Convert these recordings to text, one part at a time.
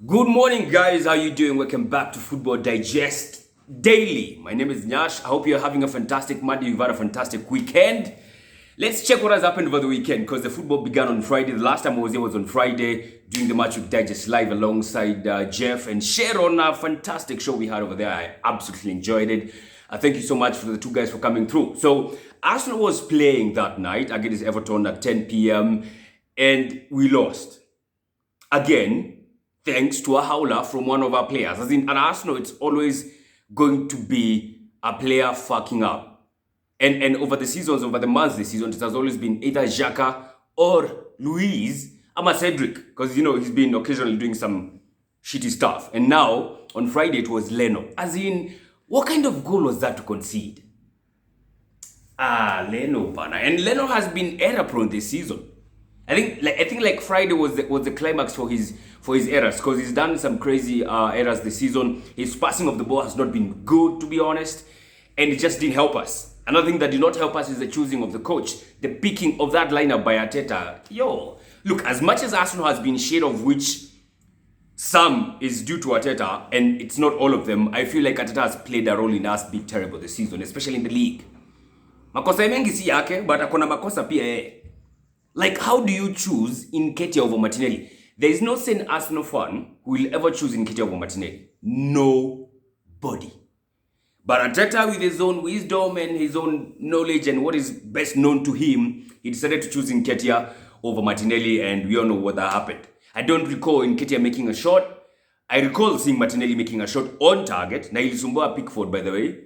Good morning, guys. How you doing? Welcome back to Football Digest Daily. My name is Nyash. I hope you're having a fantastic Monday. You've had a fantastic weekend. Let's check what has happened over the weekend because the football began on Friday. The last time I was here was on Friday doing the Matchweek Digest live alongside Jeff and Shearer on a fantastic show we had over there. I absolutely enjoyed it. Thank you so much for the two guys for coming through. So Arsenal was playing that night against Everton at 10 p.m. and we lost again, thanks to a howler from one of our players. As in, at Arsenal, it's always going to be a player fucking up. And over the seasons, over the months this season, it has always been either Xhaka or Luis, ama Cedric, because, he's been occasionally doing some shitty stuff. And now, on Friday, it was Leno. As in, what kind of goal was that to concede? Leno, bana. And Leno has been error-prone this season. I think Friday was the climax for his errors because he's done some crazy errors this season. His passing of the ball has not been good, to be honest, and it just didn't help us. Another thing that did not help us is the choosing of the coach, the picking of that lineup by Arteta. Look, as much as Arsenal has been shade of which some is due to Arteta, and it's not all of them, I feel like Arteta has played a role in us being terrible this season, especially in the league. Makosa mengi si yake, but akona makosa pia yeye. Like, how do you choose Nketiah over Martinelli? There is no sane Arsenal fan who will ever choose Nketiah over Martinelli. Nobody. But Arteta, with his own wisdom and his own knowledge and what is best known to him, he decided to choose Nketiah over Martinelli, and we all know what that happened. I don't recall Nketiah making a shot. I recall seeing Martinelli making a shot on target. Na ilisumbua Pickford, by the way.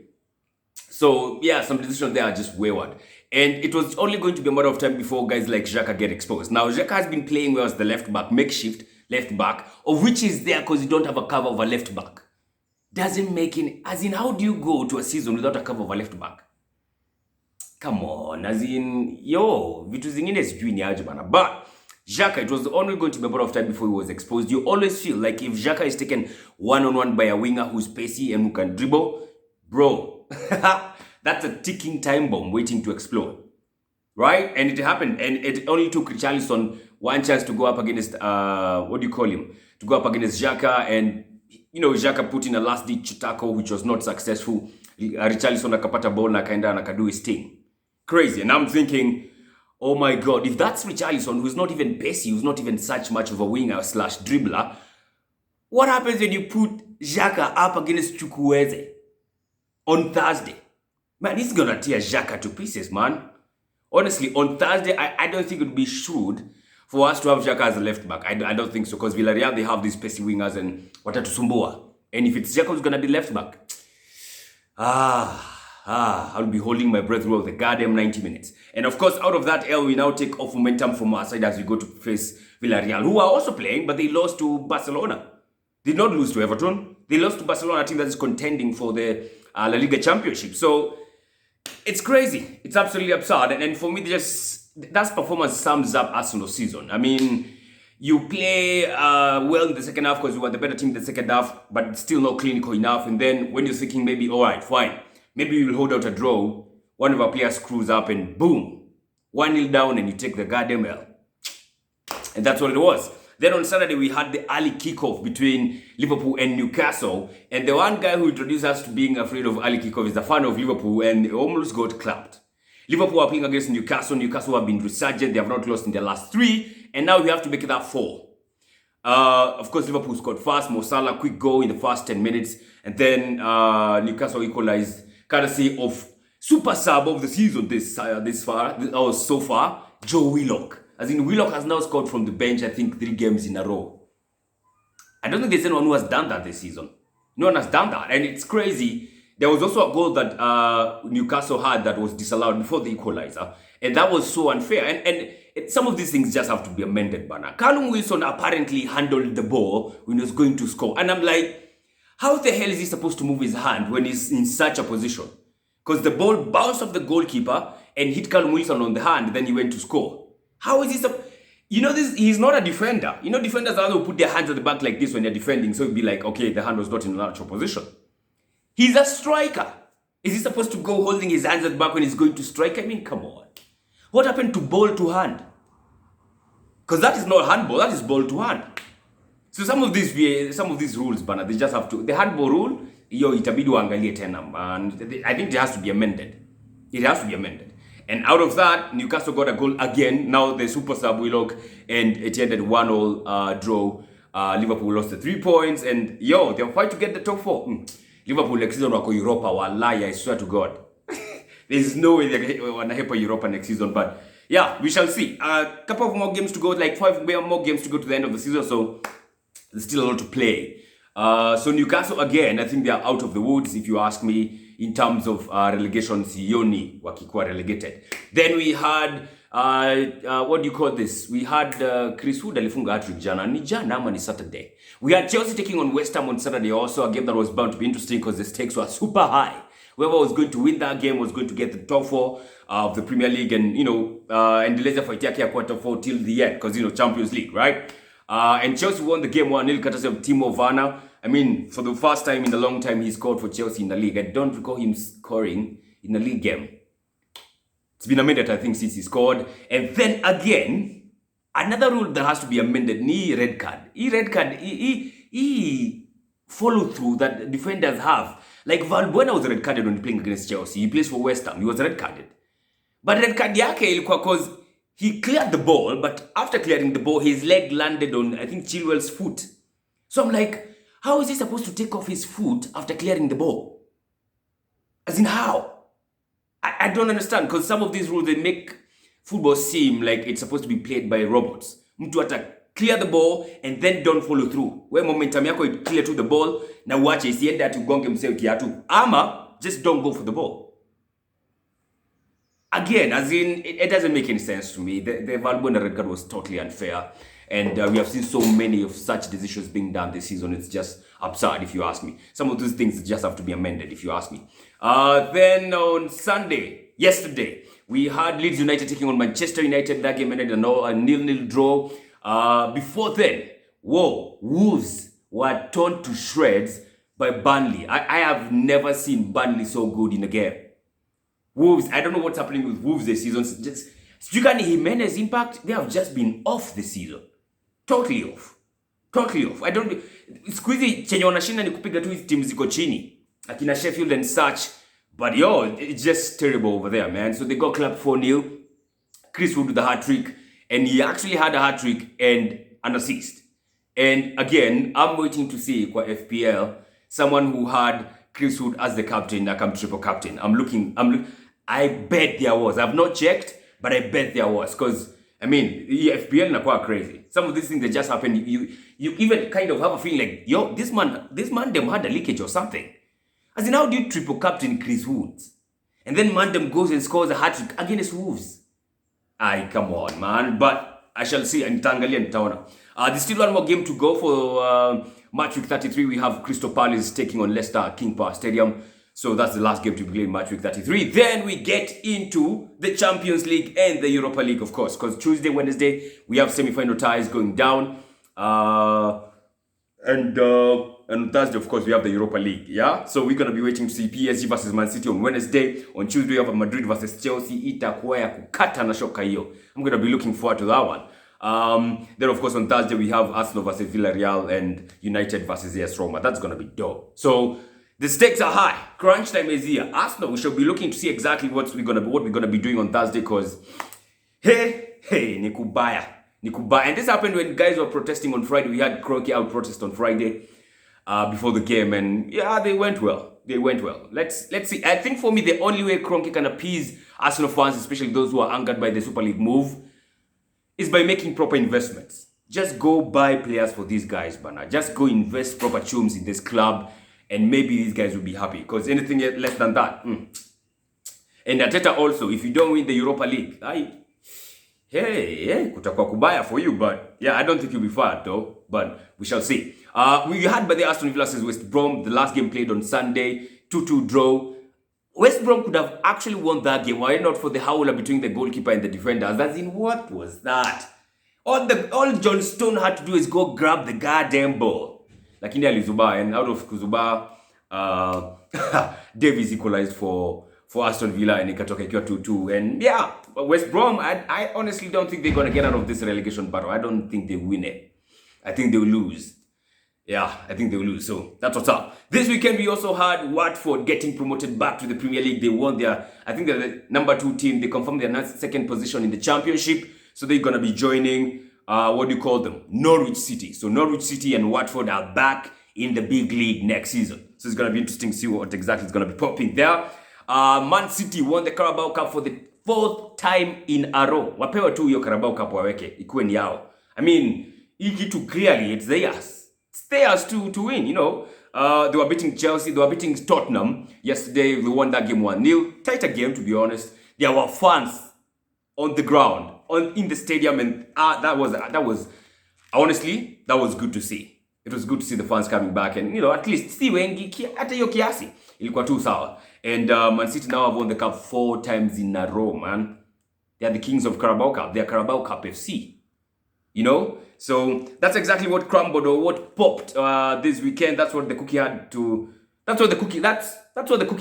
So, yeah, some decisions there are just wayward. And it was only going to be a matter of time before guys like Xhaka get exposed. Now, Xhaka has been playing well as the left back, makeshift left back, of which is there because you don't have a cover of a left back. Doesn't make any... As in, how do you go to a season without a cover of a left back? Come on, as in, vitu zingine sijui ni aje bana. But Xhaka, it was only going to be a matter of time before he was exposed. You always feel like if Xhaka is taken one-on-one by a winger who's pacey and who can dribble, bro, that's a ticking time bomb waiting to explode. Right? And it happened. And it only took Richarlison one chance to go up against, to go up against Xhaka. And, Xhaka put in a last-ditch tackle, which was not successful. Richarlison akapata ball na kaenda na kadu his thing. Crazy. And I'm thinking, oh my God, if that's Richarlison, who's not even pacey, who's not even such much of a winger / dribbler, what happens when you put Xhaka up against Chukwueze on Thursday? Man, he's gonna tear Xhaka to pieces, man. Honestly, on Thursday, I don't think it would be shrewd for us to have Xhaka as a left back. I don't think so, because Villarreal, they have these pacey wingers and watatusumbua. And if it's Xhaka who's gonna be left back, I'll be holding my breath throughout the goddamn 90 minutes. And of course, out of that L, we now take off momentum from our side as we go to face Villarreal, who are also playing, but they lost to Barcelona. They did not lose to Everton. They lost to Barcelona, a team that is contending for the La Liga Championship. So, it's crazy. It's absolutely absurd. And for me, that performance sums up Arsenal's season. I mean, you play well in the second half because you were the better team in the second half, but still not clinical enough. And then when you're thinking maybe, all right, fine, maybe you'll hold out a draw, one of our players screws up and boom, 1-0 down and you take the goddamn L. And that's what it was. Then on Saturday, we had the early kickoff between Liverpool and Newcastle. And the one guy who introduced us to being afraid of early kickoff is a fan of Liverpool and almost got clapped. Liverpool are playing against Newcastle. Newcastle have been resurgent. They have not lost in their last 3. And now we have to make it that 4. Of course, Liverpool scored first. Mo Salah, quick goal in the first 10 minutes. And then Newcastle equalized courtesy of super sub of the season so far, Joe Willock. As in, Willock has now scored from the bench, I think, 3 games in a row. I don't think there's anyone who has done that this season. No one has done that. And it's crazy. There was also a goal that Newcastle had that was disallowed before the equalizer. And that was so unfair. And some of these things just have to be amended, Bana. Callum Wilson apparently handled the ball when he was going to score. And I'm like, how the hell is he supposed to move his hand when he's in such a position? Because the ball bounced off the goalkeeper and hit Callum Wilson on the hand, then he went to score. How is he he's not a defender. Defenders are the who put their hands at the back like this when they're defending. So it'd be like, okay, the hand was not in a natural position. He's a striker. Is he supposed to go holding his hands at the back when he's going to strike? I mean, come on. What happened to ball to hand? Because that is not handball, that is ball to hand. So some of these rules, bana, they just have to. The handball rule, yo, itabidi waangalie tena, and I think it has to be amended. It has to be amended. And out of that, Newcastle got a goal again. Now the super sub Willock, and it ended 1-1 draw. Liverpool lost the 3 points, and yo, they'll fight to get the top 4. Liverpool next season wako Europa, wallahi, I swear to God. There's no way they're gonna help Europa next season, but yeah, we shall see. A couple of more games to go, like 5 more games to go to the end of the season, so there's still a lot to play. So Newcastle again, I think they are out of the woods, if you ask me, in terms of relegation. Sioni wakikuwa relegated. Then we had what do you call this? We had Chris Wood alifunga hat-trick jana. Ni jana ama ni Saturday. We had Chelsea taking on West Ham on Saturday, also a game that was bound to be interesting because the stakes were super high. Whoever was going to win that game was going to get the top 4 of the Premier League, and endeleza fight yake ya quarter 4 till the end, because Champions League, right? And Chelsea won the game 1-0 courtesy of Timo Werner. I mean, for the first time in a long time, he scored for Chelsea in the league. I don't recall him scoring in a league game. It's been amended, I think, since he scored. And then again, another rule that has to be amended, ni red card. Red card, follow through that defenders have. Like Valbuena was red carded when playing against Chelsea. He plays for West Ham. He was red carded. But red card yake ilikuwa cause he cleared the ball, but after clearing the ball, his leg landed on, I think, Chilwell's foot. So I'm like, how is he supposed to take off his foot after clearing the ball? As in how? I don't understand, because some of these rules, they make football seem like it's supposed to be played by robots. Mtu ata clear the ball and then don't follow through. Where momentum yako it clear to the ball, na uache isiende ati ugonge mseo kiatu. Ama, just don't go for the ball. Again, as in, it doesn't make any sense to me. The Valbuena red card was totally unfair. And we have seen so many of such decisions being done this season. It's just absurd, if you ask me. Some of those things just have to be amended, if you ask me. Then on Sunday, yesterday, we had Leeds United taking on Manchester United. That game ended a 0-0 draw. Before then, Wolves were torn to shreds by Burnley. I have never seen Burnley so good in a game. Wolves, I don't know what's happening with Wolves this season. Just Stricani Jimenez impact, they have just been off this season. Totally off. I don't... Squeezy chenye wanashinda ni kupiga tu hizi teams ziko chini. Akina Sheffield and such. But it's just terrible over there, man. So they got clapped 4-0. Chris Wood with the hat-trick. And he actually had a hat-trick and an assist. And again, I'm waiting to see kwa FPL, someone who had Chris Wood as the captain, like I'm triple captain. I bet there was. I've not checked, but I bet there was. Because, I mean, FPL is crazy. Some of these things that just happen, you even kind of have a feeling like, yo, this man them had a leakage or something. As in, how do you triple captain Chris Woods? And then Mandem goes and scores a hat-trick against Wolves. Aye, come on, man. But I shall see. Nitaangalia nitaona. There's still one more game to go for Matchweek 33. We have Crystal Palace taking on Leicester at King Power Stadium. So that's the last game to be played in Matchweek 33. Then we get into the Champions League and the Europa League, of course. Because Tuesday, Wednesday, we have semi-final ties going down. And on Thursday, of course, we have the Europa League, yeah? So we're going to be waiting to see PSG versus Man City on Wednesday. On Tuesday, we have Madrid versus Chelsea. Itakuwa ya kukata na shoka hiyo. I'm going to be looking forward to that one. Then, of course, on Thursday, we have Arsenal versus Villarreal and United versus AS Roma. That's going to be dope. So the stakes are high. Crunch time is here. Arsenal, we shall be looking to see exactly what we're gonna be doing on Thursday, because hey, nikubaya. And this happened when guys were protesting on Friday. We had Kroenke out protest on Friday before the game, and yeah, they went well. Let's see. I think for me, the only way Kroenke can appease Arsenal fans, especially those who are angered by the Super League move, is by making proper investments. Just go buy players for these guys, Bana. Just go invest proper chums in this club. And maybe these guys will be happy, because anything less than that. And Arteta also, if you don't win the Europa League, kutakuwa kubaya for you. But yeah, I don't think you'll be fired though. But we shall see. We had by the Aston Villa versus West Brom. The last game played on Sunday, 2-2 draw. West Brom could have actually won that game. Why not for the howler between the goalkeeper and the defenders? As in, what was that? All John Stone had to do is go grab the goddamn ball. Lakini alizubaa, and out of kuzubaa, Davies equalized for Aston Villa, and ikatoka ikiwa 2-2. And yeah, West Brom, I honestly don't think they're going to get out of this relegation battle. I don't think they win it. I think they'll lose. Yeah, I think they will lose. So that's what's up. This weekend we also had Watford getting promoted back to the Premier League. They won I think they're the number 2 team. They confirmed their second position in the Championship. So they're gonna be joining what do you call them? Norwich City. So Norwich City and Watford are back in the big league next season. So it's gonna be interesting to see what exactly is gonna be popping there. Man City won the Carabao Cup for the 4th time in a row. Wapewa tu hiyo Carabao Cup waweke ikuwe ni yao. I mean, hii kitu clearly it's theirs. It's theirs to win, you know. They were beating Chelsea, they were beating Tottenham yesterday. They won that game 1-0. Tighter game, to be honest. There were fans on the ground, in the stadium, and that was honestly, that was good to see. It was good to see the fans coming back, and you know, at least see wengi hata hiyo kiasi ilikuwa tu sawa. And Man City now have won the cup 4 times in a row, man. They are the kings of Carabao Cup. They are Carabao Cup FC. You know? So that's exactly what crumbled or what popped this weekend. That's what the cookie had to. That's what the cookie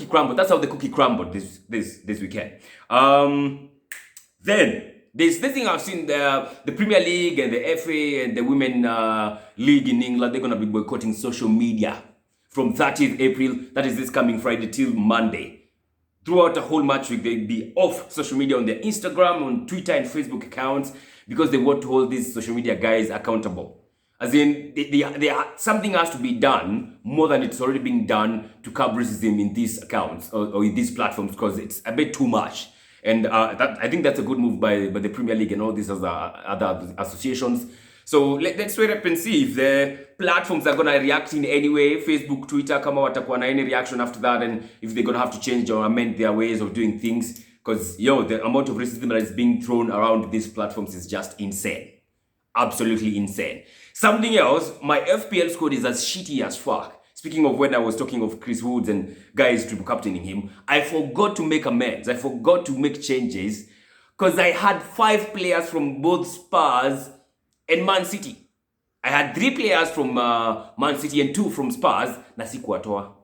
crumbled. That's how the cookie crumbled this weekend. Then there's this thing I've seen the Premier League and the FA and the Women League in England. They're gonna be boycotting social media from 30th April. That is this coming Friday till Monday. Throughout the whole match week, they'll be off social media on their Instagram, on Twitter and Facebook accounts because they want to hold these social media guys accountable. As in, something has to be done more than it's already being done to curb racism in these accounts or in these platforms because it's a bit too much. And I think that's a good move by the Premier League and all these other associations. So let's wait up and see if the platforms are going to react in any way. Facebook, Twitter, kama watakuwa na any reaction after that, and if they're going to have to change or amend their ways of doing things. Because, the amount of racism that is being thrown around these platforms is just insane. Absolutely insane. Something else, my FPL squad is as shitty as fuck. Speaking of when I was talking of Chris Woods and guys triple captaining him, I forgot to make amends. I forgot to make changes because I had 5 players from both Spurs and Man City. I had 3 players from Man City and 2 from Spurs. Na sikuwatoa.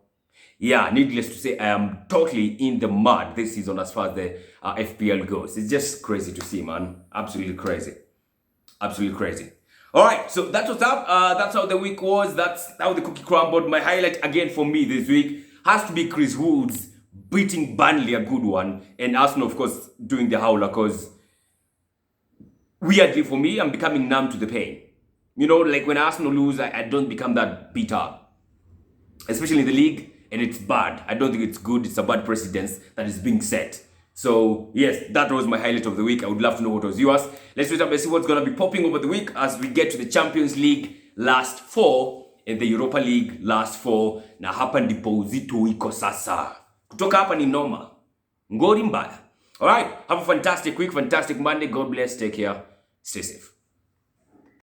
Yeah, needless to say, I am totally in the mud this season as far as the FPL goes. It's just crazy to see, man. Absolutely crazy. Absolutely crazy. All right, so that's what's up. That's how the week was. That's how the cookie crumbled. My highlight again for me this week has to be Chris Woods beating Burnley, a good one. And Arsenal, of course, doing the howler because weirdly for me, I'm becoming numb to the pain. You know, like when Arsenal lose, I don't become that beat up. Especially in the league, and it's bad. I don't think it's good. It's a bad precedence that is being set. So, yes, that was my highlight of the week. I would love to know what was yours. Let's wait up and see what's going to be popping over the week as we get to the Champions League last 4 and the Europa League last 4. Na hapa ndipo uzito iko sasa. Kutoka hapa ni noma. Ngori mbaya. Alright, have a fantastic week, fantastic Monday. God bless. Take care. Stay safe.